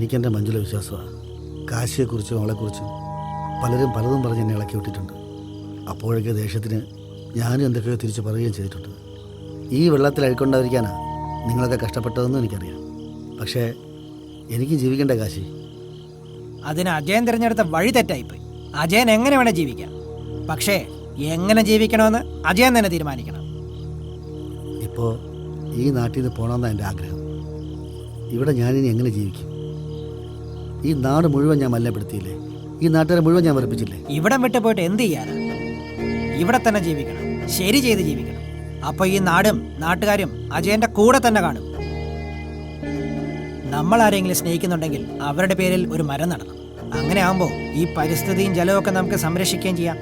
എനിക്കെൻ്റെ മഞ്ജുല വിശ്വാസമാണ്. കാശിയെക്കുറിച്ചും അവളെക്കുറിച്ചും പലരും പലതും പറഞ്ഞ് എന്നെ ഇളക്കി വിട്ടിട്ടുണ്ട്. അപ്പോഴൊക്കെ ദേഷ്യത്തിന് ഞാനും എന്തൊക്കെയോ തിരിച്ച് പറയുകയും ചെയ്തിട്ടുണ്ട്. ഈ വെള്ളത്തിൽ അഴുക്കൊണ്ടായിരിക്കാനാണ് നിങ്ങളൊക്കെ കഷ്ടപ്പെട്ടതെന്നും എനിക്കറിയാം. പക്ഷേ എനിക്ക് ജീവിക്കേണ്ട കാശി. അതിന് അജയൻ തിരഞ്ഞെടുത്ത വഴി തെറ്റായിപ്പോയി. അജയൻ എങ്ങനെ വേണേൽ ജീവിക്കാം, പക്ഷേ എങ്ങനെ ജീവിക്കണമെന്ന് അജയൻ തന്നെ തീരുമാനിക്കണം. ഇപ്പോൾ ഈ നാട്ടിൽ നിന്ന് പോകണമെന്നാണ് എൻ്റെ ആഗ്രഹം. ഇവിടെ ഞാനിനി എങ്ങനെ ജീവിക്കും? ഈ നാട് മുഴുവൻ ഞാൻ മലിനപ്പെടുത്തിയില്ലേ? ഈ നാട്ടുകാരെ മുഴുവൻ ഞാൻ വെറുപ്പിച്ചില്ലേ? ഇവിടം വിട്ട് പോയിട്ട് എന്ത് ചെയ്യാനാ? ഇവിടെ തന്നെ ജീവിക്കണം, ശരി ചെയ്ത് ജീവിക്കണം. അപ്പോൾ ഈ നാടും നാട്ടുകാരും അജയന്റെ കൂടെ തന്നെ കാണും. നമ്മൾ ആരെങ്കിലും സ്നേഹിക്കുന്നുണ്ടെങ്കിൽ അവരുടെ പേരിൽ ഒരു മരം നടണം. അങ്ങനെ ആകുമ്പോൾ ഈ പരിസ്ഥിതിയും ജലവും ഒക്കെ നമുക്ക് സംരക്ഷിക്കുകയും ചെയ്യാം.